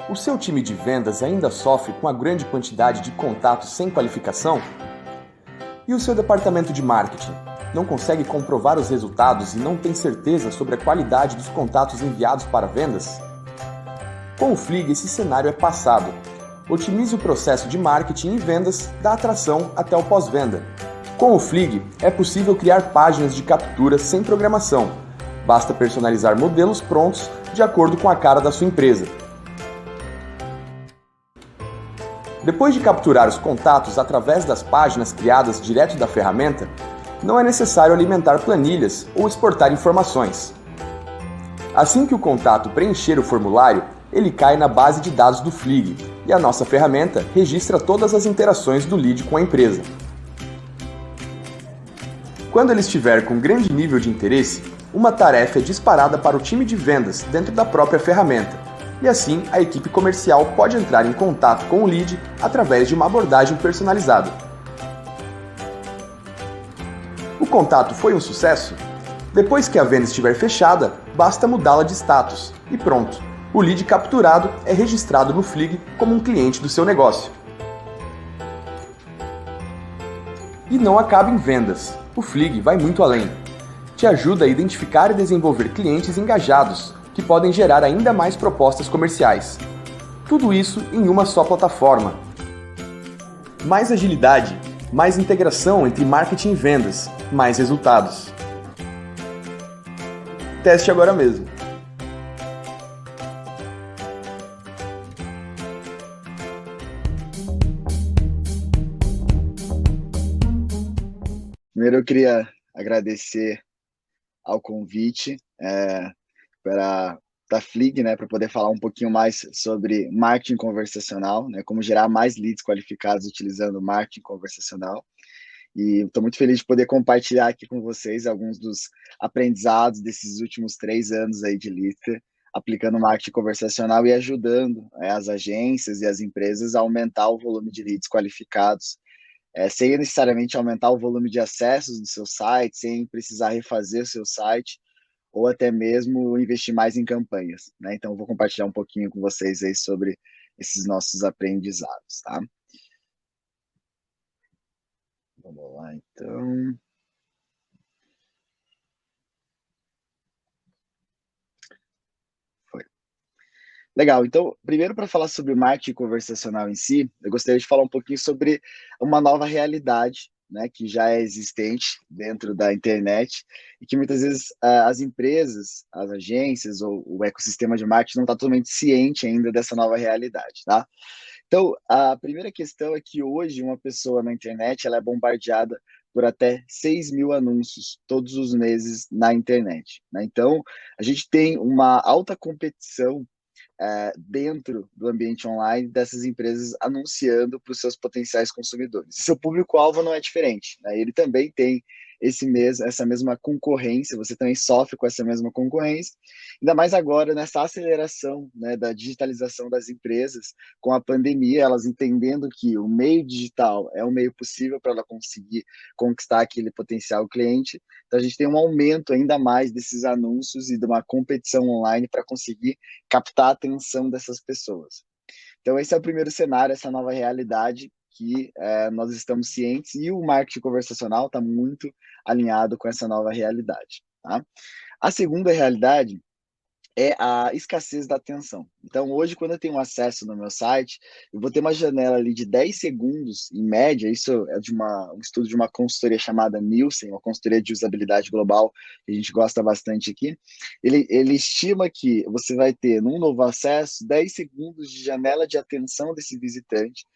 O seu time de vendas ainda sofre com a grande quantidade de contatos sem qualificação? E o seu departamento de marketing? Não consegue comprovar os resultados e não tem certeza sobre a qualidade dos contatos enviados para vendas? Com o Flig, esse cenário é passado. Otimize o processo de marketing e vendas da atração até o pós-venda. Com o Flig, é possível criar páginas de captura sem programação. Basta personalizar modelos prontos de acordo com a cara da sua empresa. Depois de capturar os contatos através das páginas criadas direto da ferramenta, não é necessário alimentar planilhas ou exportar informações. Assim que o contato preencher o formulário, ele cai na base de dados do Flig e a nossa ferramenta registra todas as interações do lead com a empresa. Quando ele estiver com grande nível de interesse, uma tarefa é disparada para o time de vendas dentro da própria ferramenta, e assim a equipe comercial pode entrar em contato com o lead através de uma abordagem personalizada. O contato foi um sucesso? Depois que a venda estiver fechada, basta mudá-la de status e pronto! O lead capturado é registrado no Flig como um cliente do seu negócio. E não acaba em vendas. O Flig vai muito além. Te ajuda a identificar e desenvolver clientes engajados, que podem gerar ainda mais propostas comerciais. Tudo isso em uma só plataforma. Mais agilidade, mais integração entre marketing e vendas, mais resultados. Teste agora mesmo. Primeiro, eu queria agradecer ao convite para da Flig, né, para poder falar um pouquinho mais sobre marketing conversacional, né, como gerar mais leads qualificados utilizando marketing conversacional. E estou muito feliz de poder compartilhar aqui com vocês alguns dos aprendizados desses últimos 3 anos aí de Lister, aplicando marketing conversacional e ajudando as agências e as empresas a aumentar o volume de leads qualificados, sem necessariamente aumentar o volume de acessos do seu site, sem precisar refazer o seu site, ou até mesmo investir mais em campanhas, né? Então, eu vou compartilhar um pouquinho com vocês aí sobre esses nossos aprendizados, tá? Vamos lá, então. Foi. Legal, então, primeiro para falar sobre marketing conversacional em si, eu gostaria de falar um pouquinho sobre uma nova realidade, né, que já é existente dentro da internet e que muitas vezes as empresas, as agências ou o ecossistema de marketing não está totalmente ciente ainda dessa nova realidade, tá? Então, a primeira questão é que hoje uma pessoa na internet ela é bombardeada por até 6.000 anúncios todos os meses na internet, né? Então, a gente tem uma alta competição dentro do ambiente online dessas empresas anunciando para os seus potenciais consumidores. E seu público-alvo não é diferente, né? Ele também tem essa mesma concorrência, você também sofre com essa mesma concorrência, ainda mais agora nessa aceleração, né, da digitalização das empresas, com a pandemia, elas entendendo que o meio digital é um meio possível para ela conseguir conquistar aquele potencial cliente. Então a gente tem um aumento ainda mais desses anúncios e de uma competição online para conseguir captar a atenção dessas pessoas. Então, esse é o primeiro cenário, essa nova realidade que nós estamos cientes e o marketing conversacional está muito alinhado com essa nova realidade. Tá? A segunda realidade é a escassez da atenção. Então, hoje, quando eu tenho acesso no meu site, eu vou ter uma janela ali de 10 segundos, em média, isso é de um estudo de uma consultoria chamada Nielsen, uma consultoria de usabilidade global, que a gente gosta bastante aqui. Ele estima que você vai ter, num novo acesso, 10 segundos de janela de atenção desse visitante,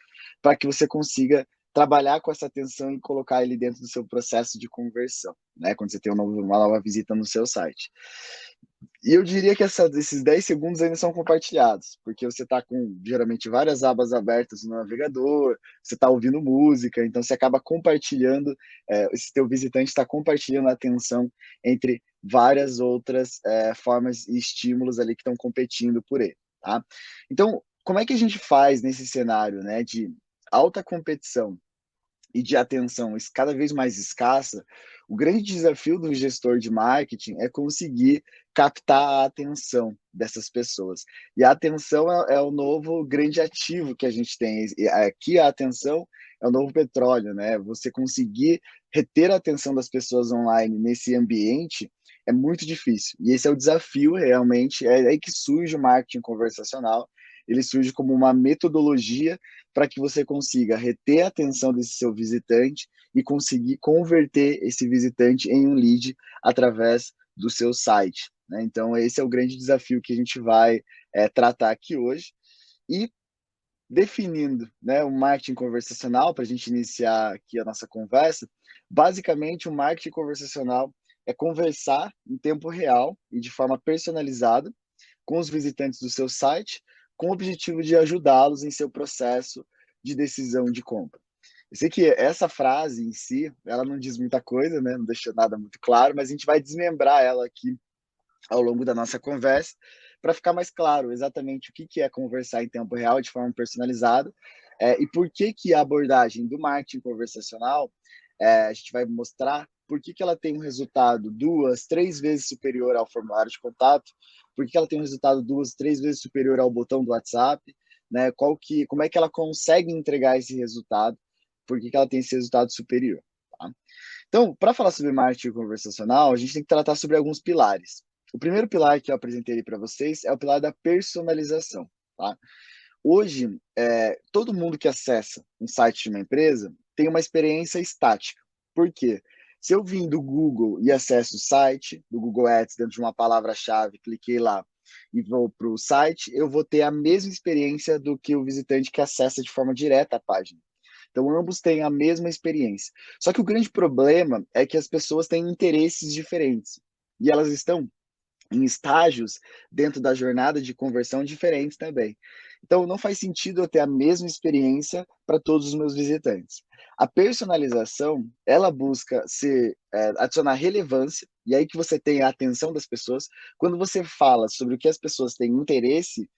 para que você consiga trabalhar com essa atenção e colocar ele dentro do seu processo de conversão, né? Quando você tem uma nova visita no seu site. E eu diria que esses 10 segundos ainda são compartilhados, porque você está com, geralmente, várias abas abertas no navegador, você está ouvindo música, então você acaba compartilhando, esse teu visitante está compartilhando a atenção entre várias outras formas e estímulos ali que estão competindo por ele, tá? Então, como é que a gente faz nesse cenário, né, de alta competição e de atenção cada vez mais escassa, O grande desafio do gestor de marketing é conseguir captar a atenção dessas pessoas. E a atenção é o novo grande ativo que a gente tem. Aqui a atenção é o novo petróleo, né? Você conseguir reter a atenção das pessoas online nesse ambiente é muito difícil. E esse é o desafio, realmente, é aí que surge o marketing conversacional. Ele surge como uma metodologia para que você consiga reter a atenção desse seu visitante e conseguir converter esse visitante em um lead através do seu site, né? Então, esse é o grande desafio que a gente vai tratar aqui hoje. E definindo, né, o marketing conversacional, para a gente iniciar aqui a nossa conversa, basicamente o marketing conversacional é conversar em tempo real e de forma personalizada com os visitantes do seu site, com o objetivo de ajudá-los em seu processo de decisão de compra. Eu sei que essa frase em si, ela não diz muita coisa, né, não deixa nada muito claro, mas a gente vai desmembrar ela aqui ao longo da nossa conversa, para ficar mais claro exatamente o que é conversar em tempo real de forma personalizada, e por que a abordagem do marketing conversacional, a gente vai mostrar por que ela tem um resultado 2, 3 vezes superior ao formulário de contato, por que ela tem um resultado 2, 3 vezes superior ao botão do WhatsApp, né? Como é que ela consegue entregar esse resultado, por que ela tem esse resultado superior, tá? Então, para falar sobre marketing conversacional, a gente tem que tratar sobre alguns pilares. O primeiro pilar que eu apresentei para vocês é o pilar da personalização, tá? Hoje, todo mundo que acessa um site de uma empresa tem uma experiência estática. Por quê? Se eu vim do Google e acesso o site, do Google Ads, dentro de uma palavra-chave, cliquei lá e vou para o site, eu vou ter a mesma experiência do que o visitante que acessa de forma direta a página. Então, ambos têm a mesma experiência. Só que o grande problema é que as pessoas têm interesses diferentes. E elas estão em estágios dentro da jornada de conversão diferentes também. Então, não faz sentido eu ter a mesma experiência para todos os meus visitantes. A personalização, ela busca adicionar relevância, e aí que você tem a atenção das pessoas. Quando você fala sobre o que as pessoas têm interesse,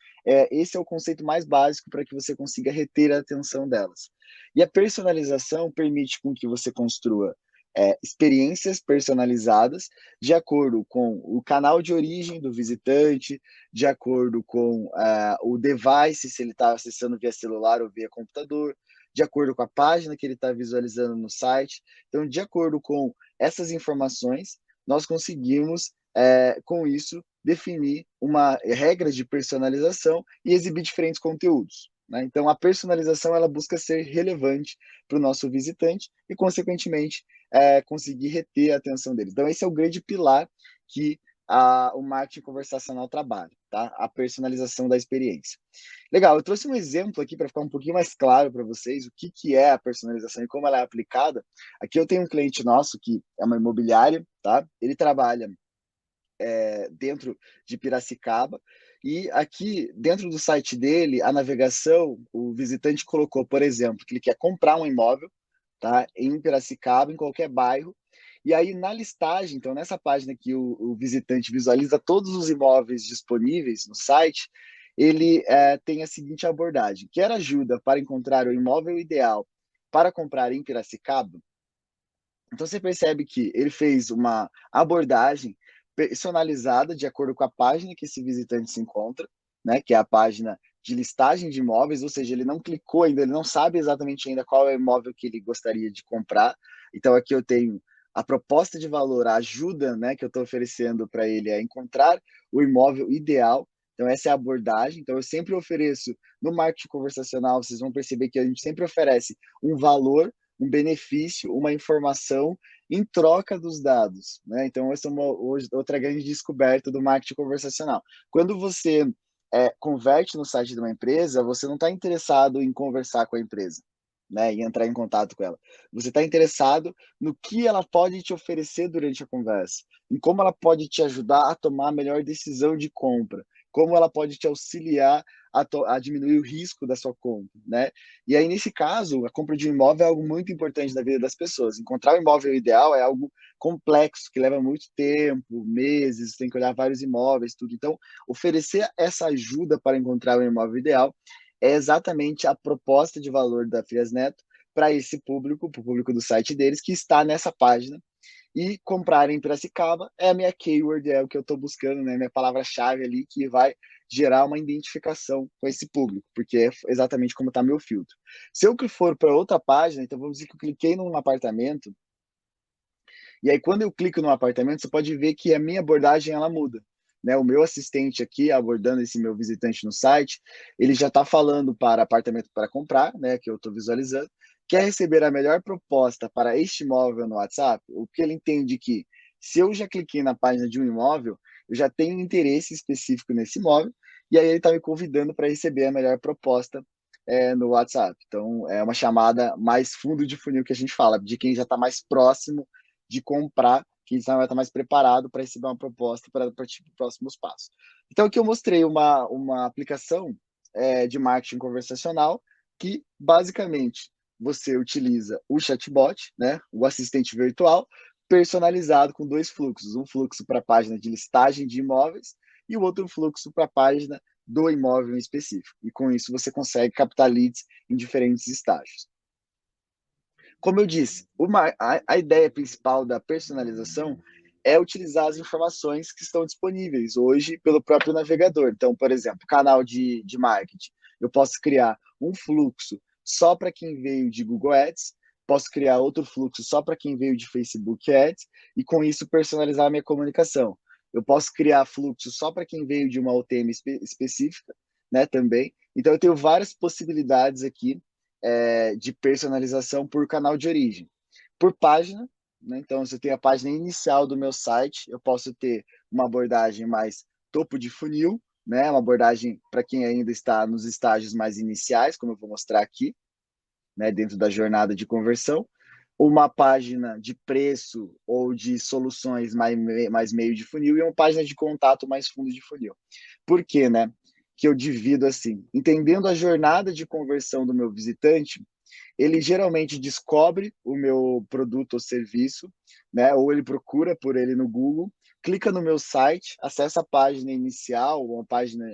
esse é o conceito mais básico para que você consiga reter a atenção delas. E a personalização permite com que você construa experiências personalizadas de acordo com o canal de origem do visitante, de acordo com o device, se ele está acessando via celular ou via computador, de acordo com a página que ele está visualizando no site. Então, de acordo com essas informações, nós conseguimos, com isso, definir uma regra de personalização e exibir diferentes conteúdos, né? Então, a personalização ela busca ser relevante para o nosso visitante e, consequentemente, conseguir reter a atenção deles. Então, esse é o grande pilar que o marketing conversacional trabalha, tá? A personalização da experiência. Legal, eu trouxe um exemplo aqui para ficar um pouquinho mais claro para vocês o que é a personalização e como ela é aplicada. Aqui eu tenho um cliente nosso que é uma imobiliária, tá? Ele trabalha dentro de Piracicaba. E aqui, dentro do site dele, a navegação, o visitante colocou, por exemplo, que ele quer comprar um imóvel, tá? Em Piracicaba, em qualquer bairro. E aí, na listagem, então, nessa página que o visitante visualiza todos os imóveis disponíveis no site, ele tem a seguinte abordagem: quer ajuda para encontrar o imóvel ideal para comprar em Piracicaba? Então, você percebe que ele fez uma abordagem personalizada de acordo com a página que esse visitante se encontra, né, que é a página de listagem de imóveis, ou seja, ele não clicou ainda, ele não sabe exatamente ainda qual é o imóvel que ele gostaria de comprar. Então, aqui eu tenho a proposta de valor, a ajuda, né, que eu estou oferecendo para ele a encontrar o imóvel ideal. Então, essa é a abordagem. Então, eu sempre ofereço, no marketing conversacional, vocês vão perceber que a gente sempre oferece um valor, um benefício, uma informação em troca dos dados, né? Então, essa é outra grande descoberta do marketing conversacional. Quando você converte no site de uma empresa, você não está interessado em conversar com a empresa, né, e entrar em contato com ela. Você está interessado no que ela pode te oferecer durante a conversa, em como ela pode te ajudar a tomar a melhor decisão de compra, como ela pode te auxiliar a diminuir o risco da sua compra, né? E aí, nesse caso, a compra de um imóvel é algo muito importante na vida das pessoas. Encontrar o imóvel ideal é algo complexo, que leva muito tempo, meses, tem que olhar vários imóveis, tudo. Então, oferecer essa ajuda para encontrar o imóvel ideal é exatamente a proposta de valor da Frias Neto para esse público, para o público do site deles, que está nessa página. e comprar em Piracicaba é a minha keyword, é o que eu estou buscando, né? Minha palavra-chave ali que vai gerar uma identificação com esse público, porque é exatamente como está meu filtro. Se eu for para outra página, então vamos dizer que eu cliquei num apartamento, e aí quando eu clico no apartamento, você pode ver que a minha abordagem ela muda. Né, o meu assistente aqui, abordando esse meu visitante no site, ele já está falando para apartamento para comprar, né, que eu estou visualizando, quer receber a melhor proposta para este imóvel no WhatsApp, o que ele entende que se eu já cliquei na página de um imóvel, eu já tenho interesse específico nesse imóvel, e aí ele está me convidando para receber a melhor proposta no WhatsApp. Então, é uma chamada mais fundo de funil que a gente fala, de quem já está mais próximo de comprar, que já vai estar mais preparado para receber uma proposta para partir para os próximos passos. Então, aqui eu mostrei uma aplicação de marketing conversacional que, basicamente, você utiliza o chatbot, né, o assistente virtual, personalizado com dois fluxos. Um fluxo para a página de listagem de imóveis e o outro fluxo para a página do imóvel em específico. E com isso você consegue captar leads em diferentes estágios. Como eu disse, a ideia principal da personalização é utilizar as informações que estão disponíveis hoje pelo próprio navegador. Então, por exemplo, canal de marketing. Eu posso criar um fluxo só para quem veio de Google Ads, posso criar outro fluxo só para quem veio de Facebook Ads, e com isso personalizar a minha comunicação. Eu posso criar fluxo só para quem veio de uma OTM específica, né, também. Então, eu tenho várias possibilidades aqui de personalização por canal de origem. Por página, né? Então, se eu tenho a página inicial do meu site, eu posso ter uma abordagem mais topo de funil, né? Uma abordagem para quem ainda está nos estágios mais iniciais, como eu vou mostrar aqui, né? Dentro da jornada de conversão. Uma página de preço ou de soluções mais meio de funil e uma página de contato mais fundo de funil. Por quê, né? Que eu divido assim, entendendo a jornada de conversão do meu visitante, ele geralmente descobre o meu produto ou serviço, né? Ou ele procura por ele no Google, clica no meu site, acessa a página inicial, uma página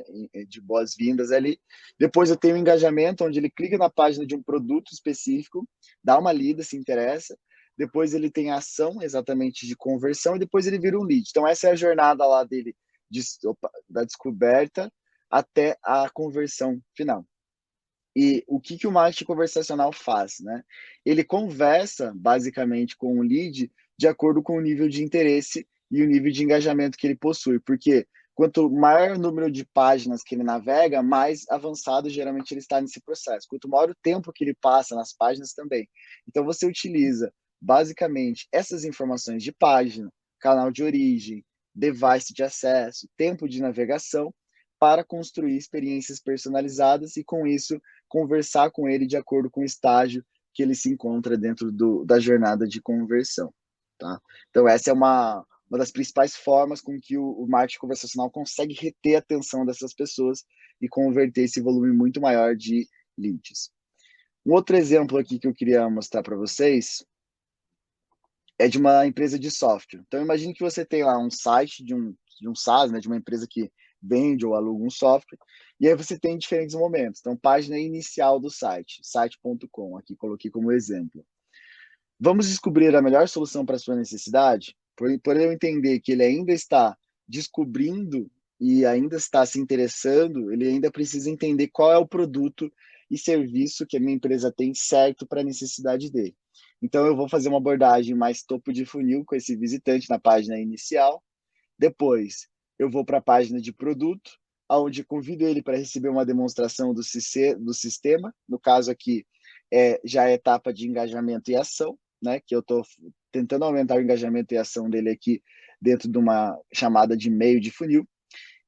de boas-vindas ali. Depois eu tenho um engajamento, onde ele clica na página de um produto específico, dá uma lida, se interessa. Depois ele tem a ação exatamente de conversão e depois ele vira um lead. Então essa é a jornada lá dele da descoberta até a conversão final. E o que o marketing conversacional faz, né? Ele conversa basicamente com o lead de acordo com o nível de interesse e o nível de engajamento que ele possui, porque quanto maior o número de páginas que ele navega, mais avançado geralmente ele está nesse processo. Quanto maior o tempo que ele passa nas páginas também. Então você utiliza basicamente essas informações de página, canal de origem, device de acesso, tempo de navegação para construir experiências personalizadas e com isso conversar com ele de acordo com o estágio que ele se encontra dentro da jornada de conversão. Tá? Então, essa é uma das principais formas com que o marketing conversacional consegue reter a atenção dessas pessoas e converter esse volume muito maior de leads. Um outro exemplo aqui que eu queria mostrar para vocês é de uma empresa de software. Então, imagine que você tem lá um site de um SaaS, né, de uma empresa que vende ou aluga um software, e aí você tem diferentes momentos. Então, página inicial do site, site.com, aqui coloquei como exemplo. Vamos descobrir a melhor solução para a sua necessidade? Por eu entender que ele ainda está descobrindo e ainda está se interessando, ele ainda precisa entender qual é o produto e serviço que a minha empresa tem certo para a necessidade dele. Então, eu vou fazer uma abordagem mais topo de funil com esse visitante na página inicial. Depois, eu vou para a página de produto, onde convido ele para receber uma demonstração do sistema. No caso aqui, já é a etapa de engajamento e ação, né? Que eu estou tentando aumentar o engajamento e ação dele aqui dentro de uma chamada de meio de funil.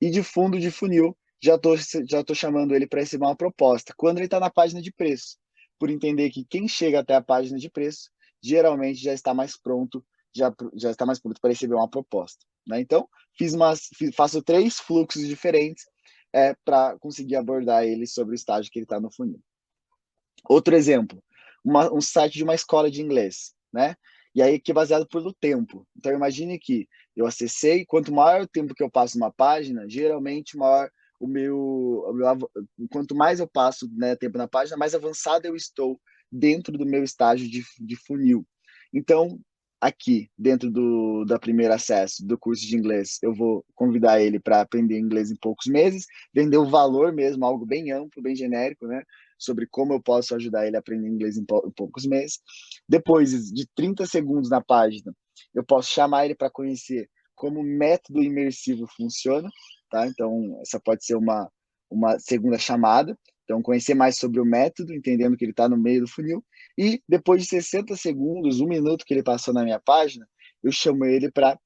E de fundo de funil, já tô chamando ele para receber uma proposta. Quando ele está na página de preço, por entender que quem chega até a página de preço, geralmente já está mais pronto, já está mais pronto para receber uma proposta. Né? Então, faço 3 fluxos diferentes para conseguir abordar ele sobre o estágio que ele está no funil. Outro exemplo, um site de uma escola de inglês, né? E aí que é baseado pelo tempo. Então imagine que eu acessei, quanto maior o tempo que eu passo numa página, geralmente maior quanto mais eu passo, né, tempo na página, mais avançado eu estou dentro do meu estágio de funil. Então, aqui, dentro da primeiro acesso do curso de inglês, eu vou convidar ele para aprender inglês em poucos meses, vender o valor mesmo, algo bem amplo, bem genérico, né? Sobre como eu posso ajudar ele a aprender inglês em poucos meses. Depois de 30 segundos na página, eu posso chamar ele para conhecer como o método imersivo funciona, tá? Então, essa pode ser uma segunda chamada. Então, conhecer mais sobre o método, entendendo que ele está no meio do funil. E depois de 60 segundos, 1 minuto que ele passou na minha página, eu chamo ele para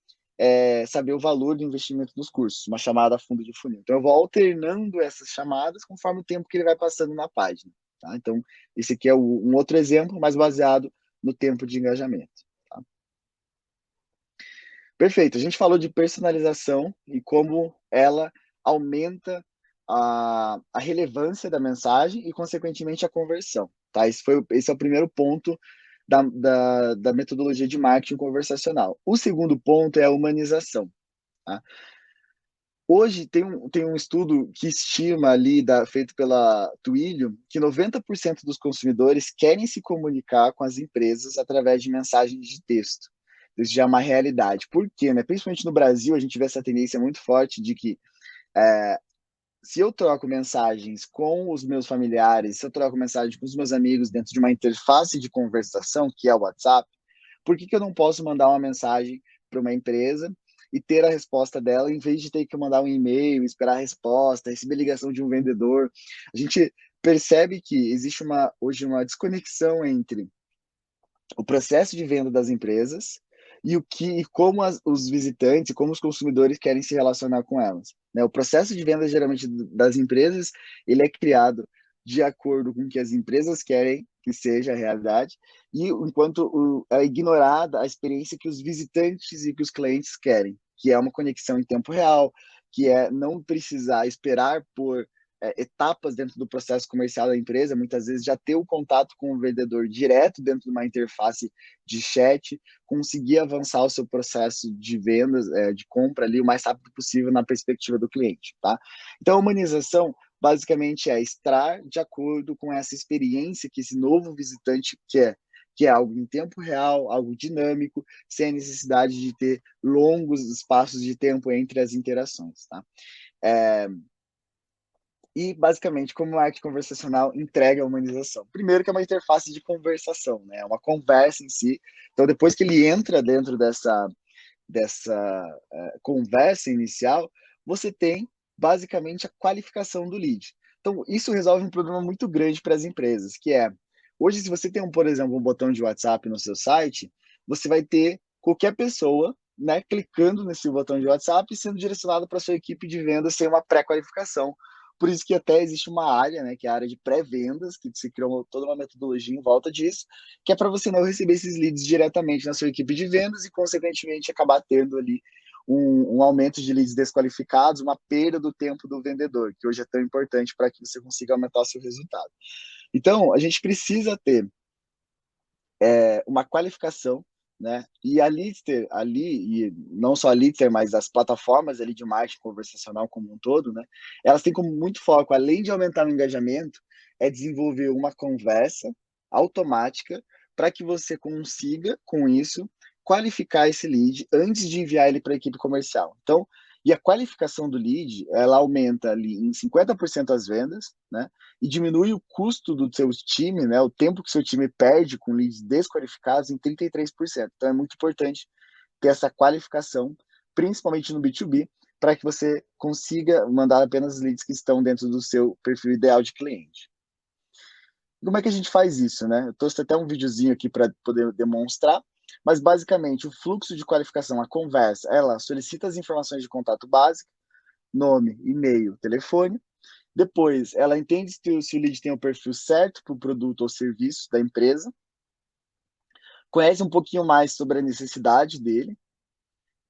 saber o valor do investimento dos cursos, uma chamada a fundo de funil. Então, eu vou alternando essas chamadas conforme o tempo que ele vai passando na página. Tá? Então, esse aqui é um outro exemplo, mas baseado no tempo de engajamento. Tá? Perfeito. A gente falou de personalização e como ela aumenta a relevância da mensagem e, consequentemente, a conversão. Tá? Esse é o primeiro ponto da metodologia de marketing conversacional. O segundo ponto é a humanização. Tá? Hoje tem um estudo que estima ali, feito pela Twilio, que 90% dos consumidores querem se comunicar com as empresas através de mensagens de texto. Isso já é uma realidade. Por quê? Né? Principalmente no Brasil, a gente vê essa tendência muito forte de que se eu troco mensagens com os meus familiares, se eu troco mensagens com os meus amigos dentro de uma interface de conversação, que é o WhatsApp, por que eu não posso mandar uma mensagem para uma empresa e ter a resposta dela, em vez de ter que mandar um e-mail, esperar a resposta, receber ligação de um vendedor? A gente percebe que existe hoje uma desconexão entre o processo de venda das empresas e como os visitantes, como os consumidores querem se relacionar com elas. Né? O processo de venda, geralmente, das empresas, ele é criado de acordo com o que as empresas querem que seja a realidade, e enquanto é ignorada a experiência que os visitantes e que os clientes querem, que é uma conexão em tempo real, que é não precisar esperar por etapas dentro do processo comercial da empresa, muitas vezes já ter o contato com o vendedor direto dentro de uma interface de chat, conseguir avançar o seu processo de vendas, de compra ali o mais rápido possível na perspectiva do cliente, tá? Então, a humanização basicamente é estar de acordo com essa experiência que esse novo visitante quer, que é algo em tempo real, algo dinâmico, sem a necessidade de ter longos espaços de tempo entre as interações, tá? E, basicamente, como a arte conversacional entrega a humanização? Primeiro que é uma interface de conversação, né? É uma conversa em si. Então, depois que ele entra dentro dessa conversa inicial, você tem, basicamente, a qualificação do lead. Então, isso resolve um problema muito grande para as empresas, que é, hoje, se você tem, por exemplo, um botão de WhatsApp no seu site, você vai ter qualquer pessoa, né, clicando nesse botão de WhatsApp e sendo direcionado para a sua equipe de vendas sem uma pré-qualificação. Por isso que até existe uma área, né, que é a área de pré-vendas, que se criou toda uma metodologia em volta disso, que é para você não receber esses leads diretamente na sua equipe de vendas e, consequentemente, acabar tendo ali um aumento de leads desqualificados, uma perda do tempo do vendedor, que hoje é tão importante para que você consiga aumentar o seu resultado. Então, a gente precisa ter uma qualificação, né? E a Leadster ali, e não só a Leadster, mas as plataformas ali de marketing conversacional como um todo, né? Elas têm como muito foco, além de aumentar o engajamento, é desenvolver uma conversa automática para que você consiga, com isso, qualificar esse lead antes de enviar ele para a equipe comercial. Então, e a qualificação do lead, ela aumenta ali em 50% as vendas, né? E diminui o custo do seu time, né? O tempo que seu time perde com leads desqualificados em 33%. Então é muito importante ter essa qualificação, principalmente no B2B, para que você consiga mandar apenas leads que estão dentro do seu perfil ideal de cliente. Como é que a gente faz isso, né? Eu trouxe até um videozinho aqui para poder demonstrar, mas basicamente o fluxo de qualificação, a conversa, ela solicita as informações de contato básico, nome, e-mail, telefone. Depois, ela entende se o lead tem o perfil certo para o produto ou serviço da empresa, conhece um pouquinho mais sobre a necessidade dele,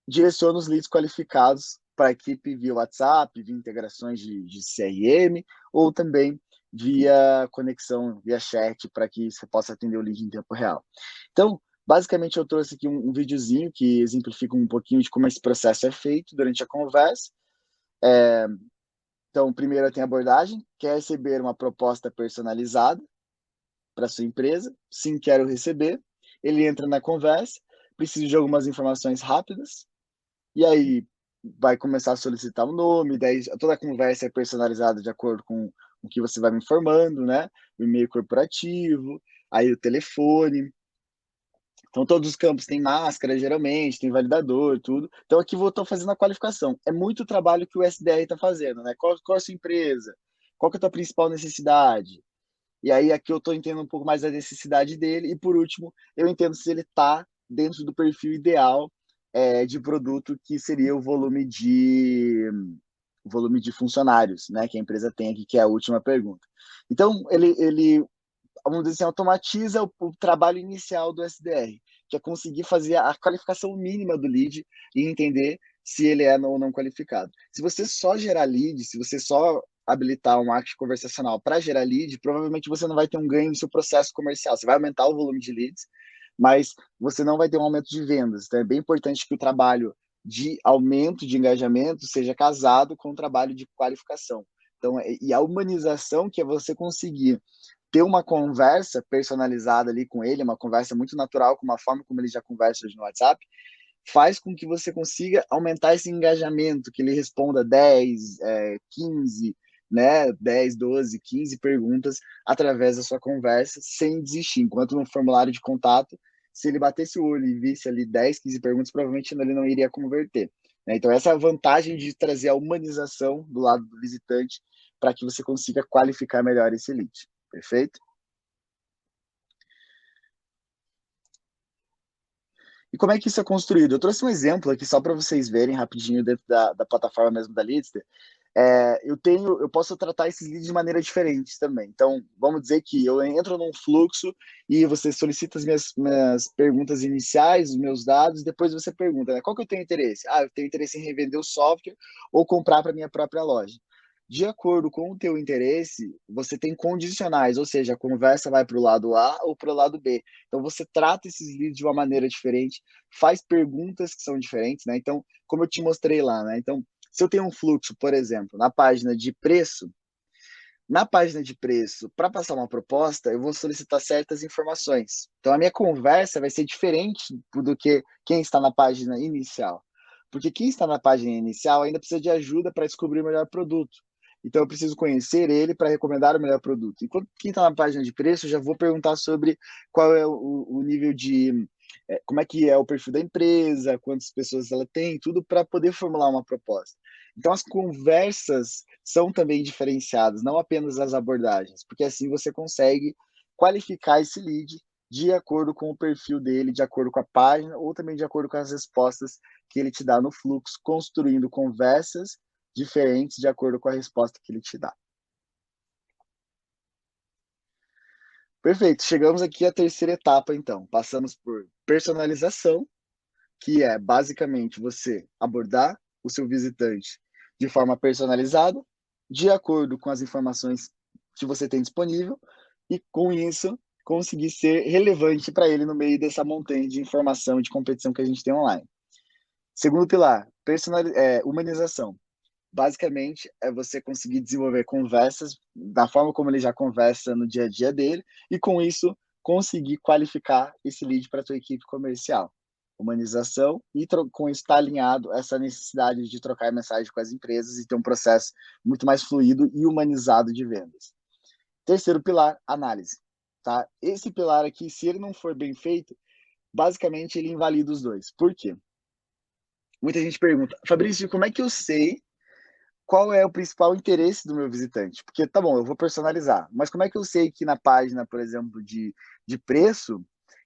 direciona os leads qualificados para a equipe via WhatsApp, via integrações de CRM, ou também via conexão, via chat, para que você possa atender o lead em tempo real. Então, basicamente, eu trouxe aqui um videozinho que exemplifica um pouquinho de como esse processo é feito durante a conversa. Então, primeiro tem a abordagem, quer receber uma proposta personalizada para sua empresa? Sim, quero receber. Ele entra na conversa, preciso de algumas informações rápidas, e aí vai começar a solicitar o nome, daí toda a conversa é personalizada de acordo com o que você vai me informando, né? O e-mail corporativo, aí o telefone. Então, todos os campos têm máscara, geralmente, tem validador, tudo. Então, aqui estou fazendo a qualificação. É muito trabalho que o SDR está fazendo, né? Qual é a sua empresa? Qual que é a tua principal necessidade? E aí, aqui eu estou entendendo um pouco mais da necessidade dele. E, por último, eu entendo se ele está dentro do perfil ideal de produto, que seria o volume de funcionários, né? Que a empresa tem aqui, que é a última pergunta. Então, ele vamos dizer assim, automatiza o trabalho inicial do SDR, que é conseguir fazer a qualificação mínima do lead e entender se ele é ou não qualificado. Se você só gerar lead, se você só habilitar o marketing conversacional para gerar lead, provavelmente você não vai ter um ganho no seu processo comercial. Você vai aumentar o volume de leads, mas você não vai ter um aumento de vendas. Então é bem importante que o trabalho de aumento de engajamento seja casado com o trabalho de qualificação. Então, e a humanização, que é você conseguir ter uma conversa personalizada ali com ele, uma conversa muito natural, com uma forma como ele já conversa hoje no WhatsApp, faz com que você consiga aumentar esse engajamento, que ele responda 10, 15, né, 10, 12, 15 perguntas através da sua conversa, sem desistir. Enquanto no formulário de contato, se ele batesse o olho e visse ali 10, 15 perguntas, provavelmente ele não iria converter. Né? Então, essa é a vantagem de trazer a humanização do lado do visitante para que você consiga qualificar melhor esse lead. Perfeito? E como é que isso é construído? Eu trouxe um exemplo aqui só para vocês verem rapidinho dentro da plataforma mesmo da Leadster. Eu posso tratar esses leads de maneira diferente também. Então, vamos dizer que eu entro num fluxo e você solicita as minhas perguntas iniciais, os meus dados, e depois você pergunta, né, qual que eu tenho interesse? Ah, eu tenho interesse em revender o software ou comprar para minha própria loja. De acordo com o teu interesse, você tem condicionais, ou seja, a conversa vai para o lado A ou para o lado B. Então, você trata esses leads de uma maneira diferente, faz perguntas que são diferentes, né? Então, como eu te mostrei lá, né? Então, se eu tenho um fluxo, por exemplo, na página de preço, para passar uma proposta, eu vou solicitar certas informações. Então, a minha conversa vai ser diferente do que quem está na página inicial. Porque quem está na página inicial ainda precisa de ajuda para descobrir o melhor produto. Então, eu preciso conhecer ele para recomendar o melhor produto. Enquanto quem está na página de preço, eu já vou perguntar sobre qual é o nível de. Como é que é o perfil da empresa, quantas pessoas ela tem, tudo para poder formular uma proposta. Então, as conversas são também diferenciadas, não apenas as abordagens, porque assim você consegue qualificar esse lead de acordo com o perfil dele, de acordo com a página, ou também de acordo com as respostas que ele te dá no fluxo, construindo conversas diferentes de acordo com a resposta que ele te dá. Perfeito, chegamos aqui à terceira etapa, então. Passamos por personalização, que é basicamente você abordar o seu visitante de forma personalizada, de acordo com as informações que você tem disponível, e com isso conseguir ser relevante para ele no meio dessa montanha de informação e de competição que a gente tem online. Segundo pilar, humanização. Basicamente, é você conseguir desenvolver conversas da forma como ele já conversa no dia a dia dele, e com isso conseguir qualificar esse lead para a tua equipe comercial. Humanização e com isso está alinhado essa necessidade de trocar mensagem com as empresas e ter um processo muito mais fluido e humanizado de vendas. Terceiro pilar, análise. Tá? Esse pilar aqui, se ele não for bem feito, basicamente ele invalida os dois. Por quê? Muita gente pergunta, Fabrício, como é que eu sei qual é o principal interesse do meu visitante? Porque, tá bom, eu vou personalizar, mas como é que eu sei que na página, por exemplo, de preço,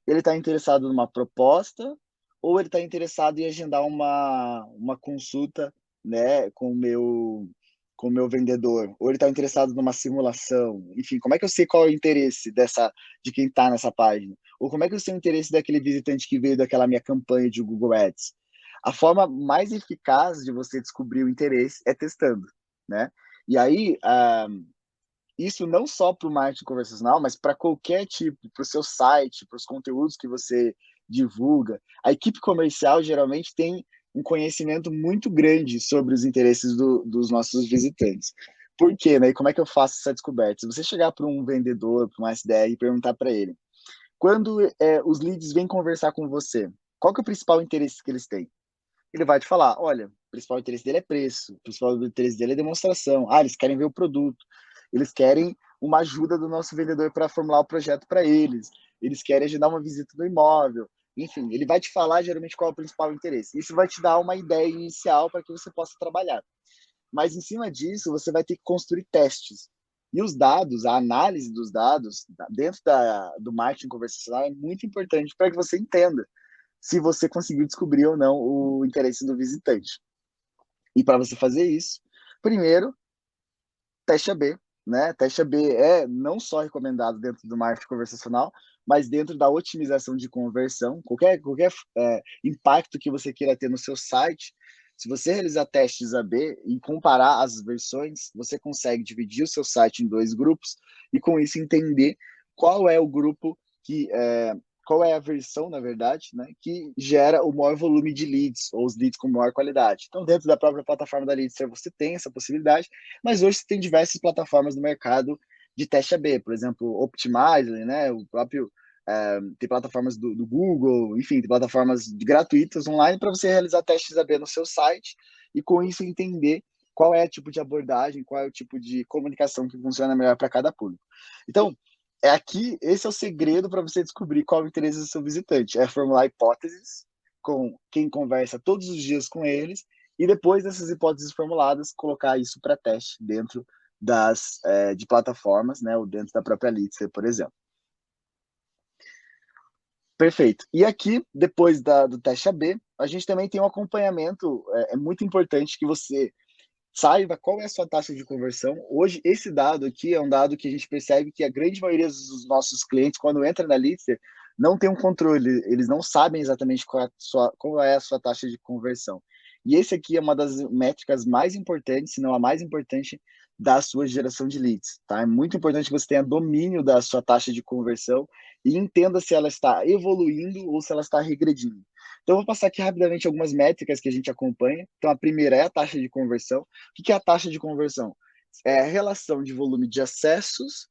ele está interessado numa proposta ou ele está interessado em agendar uma consulta, né, com o meu vendedor? Ou ele está interessado numa simulação? Enfim, como é que eu sei qual é o interesse de quem está nessa página? Ou como é que eu sei o interesse daquele visitante que veio daquela minha campanha de Google Ads? A forma mais eficaz de você descobrir o interesse é testando, né? E aí, isso não só para o marketing conversacional, mas para qualquer tipo, para o seu site, para os conteúdos que você divulga. A equipe comercial geralmente tem um conhecimento muito grande sobre os interesses dos nossos visitantes. Por quê, né? E como é que eu faço essa descoberta? Se você chegar para um vendedor, para um SDR e perguntar para ele, quando os leads vêm conversar com você, qual que é o principal interesse que eles têm? Ele vai te falar, olha, o principal interesse dele é preço, o principal interesse dele é demonstração. Ah, eles querem ver o produto, eles querem uma ajuda do nosso vendedor para formular o projeto para eles, eles querem agendar uma visita no imóvel. Enfim, ele vai te falar geralmente qual é o principal interesse. Isso vai te dar uma ideia inicial para que você possa trabalhar. Mas em cima disso, você vai ter que construir testes. E os dados, a análise dos dados dentro do marketing conversacional é muito importante para que você entenda se você conseguiu descobrir ou não o interesse do visitante. E para você fazer isso, primeiro, teste A/B, né? Teste A/B é não só recomendado dentro do marketing conversacional, mas dentro da otimização de conversão, qualquer impacto que você queira ter no seu site, se você realizar testes A/B e comparar as versões, você consegue dividir o seu site em dois grupos e com isso entender qual é o grupo que qual é a versão, na verdade, né, que gera o maior volume de leads, ou os leads com maior qualidade. Então, dentro da própria plataforma da Leadster, você tem essa possibilidade, mas hoje você tem diversas plataformas no mercado de teste A/B, por exemplo, Optimizer, né, o próprio tem plataformas do Google, enfim, tem plataformas gratuitas online para você realizar testes A/B no seu site e com isso entender qual é o tipo de abordagem, qual é o tipo de comunicação que funciona melhor para cada público. Então, esse é o segredo para você descobrir qual é o interesse do seu visitante. É formular hipóteses com quem conversa todos os dias com eles e depois dessas hipóteses formuladas, colocar isso para teste dentro de plataformas, né, ou dentro da própria Leadster, por exemplo. Perfeito. E aqui, depois do teste A/B, a gente também tem um acompanhamento, é muito importante que você saiba qual é a sua taxa de conversão. Hoje, esse dado aqui é um dado que a gente percebe que a grande maioria dos nossos clientes, quando entra na Leadster, não tem um controle, eles não sabem exatamente qual é a sua taxa de conversão. E esse aqui é uma das métricas mais importantes, se não a mais importante, da sua geração de leads. Tá? É muito importante que você tenha domínio da sua taxa de conversão e entenda se ela está evoluindo ou se ela está regredindo. Então, eu vou passar aqui rapidamente algumas métricas que a gente acompanha. Então, a primeira é a taxa de conversão. O que é a taxa de conversão? É a relação de volume de acessos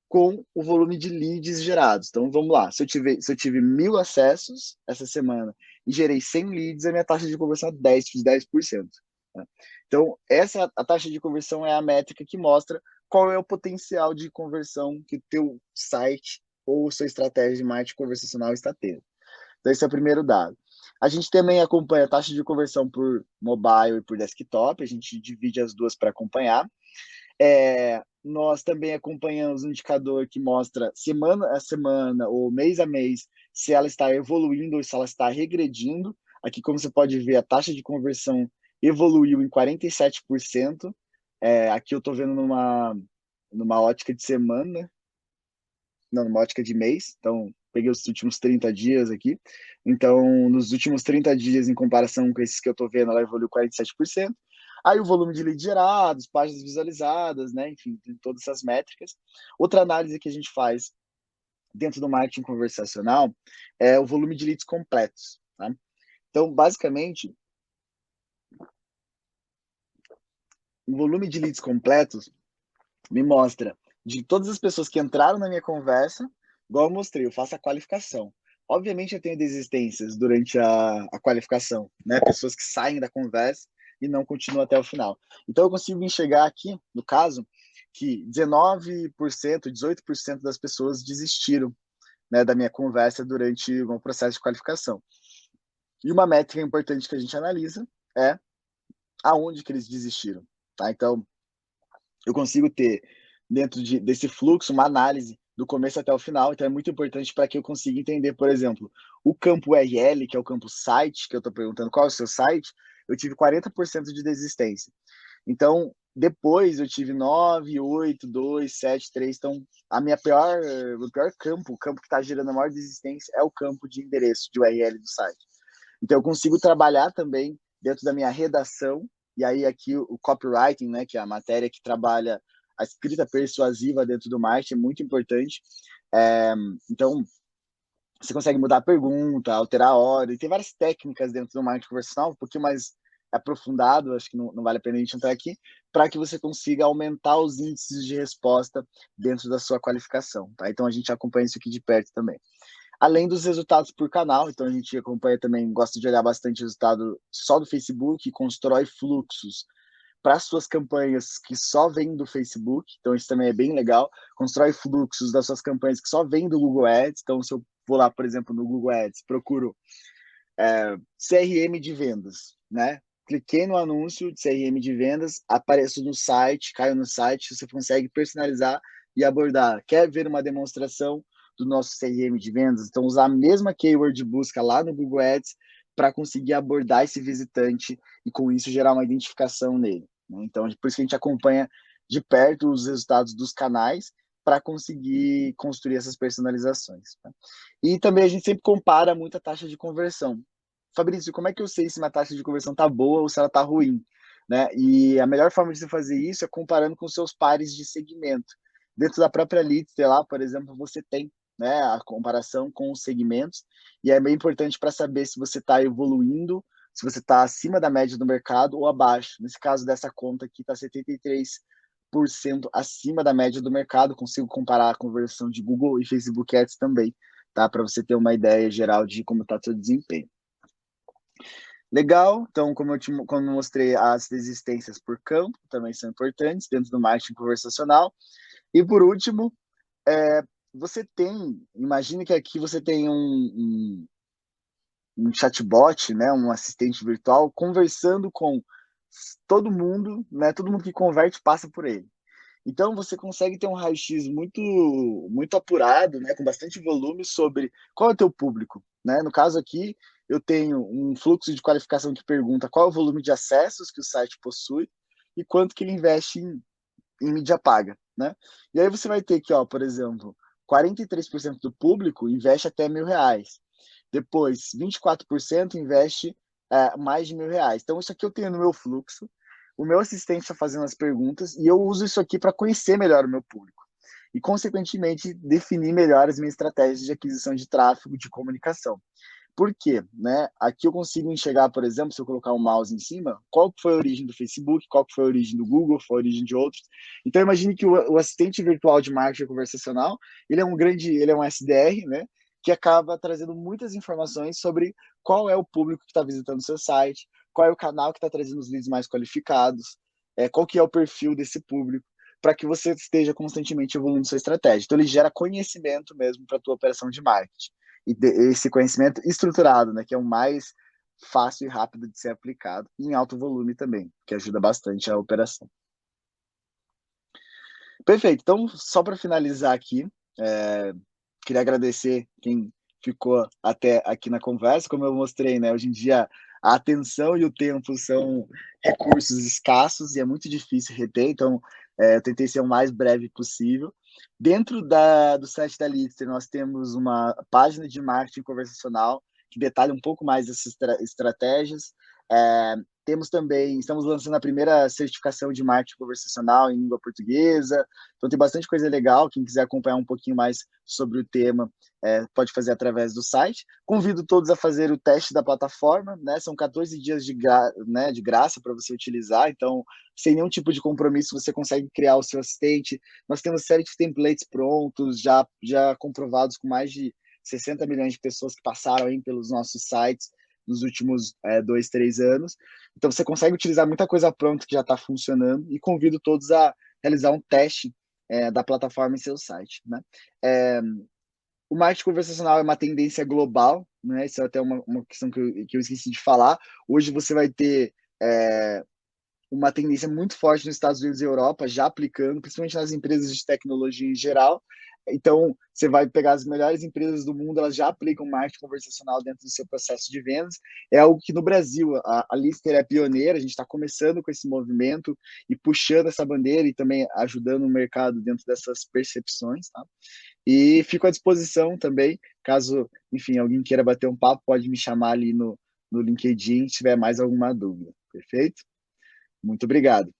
com o volume de leads gerados. Então, vamos lá. Se eu tive 1.000 acessos essa semana e gerei 100 leads, a minha taxa de conversão é 10%. Tá? Então, a taxa de conversão é a métrica que mostra qual é o potencial de conversão que o teu site ou sua estratégia de marketing conversacional está tendo. Então, esse é o primeiro dado. A gente também acompanha a taxa de conversão por mobile e por desktop, a gente divide as duas para acompanhar. Nós também acompanhamos um indicador que mostra semana a semana ou mês a mês se ela está evoluindo ou se ela está regredindo. Aqui, como você pode ver, a taxa de conversão evoluiu em 47%. Aqui eu estou vendo numa ótica de semana, não, numa ótica de mês. Então, peguei os últimos 30 dias aqui. Então, nos últimos 30 dias, em comparação com esses que eu estou vendo, ela evoluiu 47%. Aí o volume de leads gerados, páginas visualizadas, né? Enfim, tem todas essas métricas. Outra análise que a gente faz dentro do marketing conversacional é o volume de leads completos. Tá? Então, basicamente, o volume de leads completos me mostra de todas as pessoas que entraram na minha conversa, igual eu mostrei, eu faço a qualificação. Obviamente eu tenho desistências durante a qualificação, né? Pessoas que saem da conversa e não continuam até o final. Então eu consigo enxergar aqui, no caso, que 19%, 18% das pessoas desistiram, né, da minha conversa durante o processo de qualificação. E uma métrica importante que a gente analisa é aonde que eles desistiram, tá? Então, eu consigo ter dentro desse fluxo uma análise do começo até o final, então é muito importante para que eu consiga entender, por exemplo, o campo URL, que é o campo site, que eu estou perguntando qual é o seu site, eu tive 40% de desistência. Então, depois eu tive 9, 8, 2, 7, 3. Então, o pior campo, o campo que está gerando a maior desistência é o campo de endereço, de URL do site. Então, eu consigo trabalhar também dentro da minha redação, e aí aqui o copywriting, né, que é a matéria que trabalha a escrita persuasiva dentro do marketing, é muito importante. Então, você consegue mudar a pergunta, alterar a ordem, tem várias técnicas dentro do marketing conversacional, um pouquinho mais aprofundado, acho que não vale a pena a gente entrar aqui, para que você consiga aumentar os índices de resposta dentro da sua qualificação, tá? Então, a gente acompanha isso aqui de perto também. além dos resultados por canal. Então, a gente acompanha também, gosta de olhar bastante o resultado só do Facebook, constrói fluxos para suas campanhas que só vêm do Facebook, então isso também é bem legal. Constrói fluxos das suas campanhas que só vêm do Google Ads. Então, se eu vou lá, por exemplo, no Google Ads, procuro CRM de vendas, né? Cliquei no anúncio de CRM de vendas, apareço no site, caio no site, você consegue personalizar e abordar. Quer ver uma demonstração do nosso CRM de vendas? Então, usar a mesma keyword de busca lá no Google Ads para conseguir abordar esse visitante e, com isso, gerar uma identificação nele, né? Então, por isso que a gente acompanha de perto os resultados dos canais para conseguir construir essas personalizações, tá? E também a gente sempre compara muito a taxa de conversão. Fabrício, como é que eu sei se uma taxa de conversão está boa ou se ela está ruim, né? E a melhor forma de você fazer isso é comparando com seus pares de segmento. Dentro da própria Litster lá, por exemplo, você tem, né, a comparação com os segmentos, e é bem importante para saber se você está evoluindo, se você está acima da média do mercado ou abaixo. Nesse caso dessa conta aqui, está 73% acima da média do mercado. Consigo comparar a conversão de Google e Facebook Ads também, tá? Para você ter uma ideia geral de como está seu desempenho. Legal, então, como eu mostrei, as desistências por campo também são importantes dentro do marketing conversacional. E por último, você imagine que aqui você tem um chatbot, né, um assistente virtual, conversando com todo mundo, né, todo mundo que converte passa por ele. Então, você consegue ter um raio-x muito apurado, né, com bastante volume, sobre qual é o teu público, né? No caso aqui, eu tenho um fluxo de qualificação que pergunta qual é o volume de acessos que o site possui e quanto que ele investe em mídia paga, né? E aí você vai ter que, ó, por exemplo, 43% do público investe até R$ 1.000. Depois, 24% investe mais de R$ 1.000. Então, isso aqui eu tenho no meu fluxo. O meu assistente está fazendo as perguntas e eu uso isso aqui para conhecer melhor o meu público e, consequentemente, definir melhor as minhas estratégias de aquisição de tráfego, de comunicação. Por quê? Né? Aqui eu consigo enxergar, por exemplo, se eu colocar o mouse em cima, qual foi a origem do Facebook, qual foi a origem do Google, foi a origem de outros. Então, imagine que o assistente virtual de marketing conversacional, ele é um SDR, né? Que acaba trazendo muitas informações sobre qual é o público que está visitando o seu site, qual é o canal que está trazendo os leads mais qualificados, qual que é o perfil desse público, para que você esteja constantemente evoluindo sua estratégia. Então, ele gera conhecimento mesmo para a tua operação de marketing. E esse conhecimento estruturado, né, que é o mais fácil e rápido de ser aplicado, e em alto volume também, que ajuda bastante a operação. Perfeito. Então, só para finalizar aqui, queria agradecer quem ficou até aqui na conversa. Como eu mostrei, né, hoje em dia a atenção e o tempo são recursos escassos e é muito difícil reter, então eu tentei ser o mais breve possível. Dentro do site da Litster, nós temos uma página de marketing conversacional que detalha um pouco mais essas estratégias. Estamos lançando a primeira certificação de marketing conversacional em língua portuguesa, então tem bastante coisa legal. Quem quiser acompanhar um pouquinho mais sobre o tema, pode fazer através do site. Convido todos a fazer o teste da plataforma, né? São 14 dias de graça para você utilizar, então, sem nenhum tipo de compromisso, você consegue criar o seu assistente. Nós temos série de templates prontos, já comprovados, com mais de 60 milhões de pessoas que passaram aí pelos nossos sites nos últimos 2, 3 anos. Então, você consegue utilizar muita coisa pronta que já está funcionando, e convido todos a realizar um teste da plataforma em seu site, né? O marketing conversacional é uma tendência global, né? Isso é até uma questão que eu esqueci de falar. Hoje você vai ter uma tendência muito forte nos Estados Unidos e Europa, já aplicando, principalmente nas empresas de tecnologia em geral. Então, você vai pegar as melhores empresas do mundo, elas já aplicam marketing conversacional dentro do seu processo de vendas. É algo que no Brasil a Lister é pioneira, a gente está começando com esse movimento e puxando essa bandeira e também ajudando o mercado dentro dessas percepções, tá? E fico à disposição também, caso, enfim, alguém queira bater um papo, pode me chamar ali no LinkedIn se tiver mais alguma dúvida. Perfeito? Muito obrigado.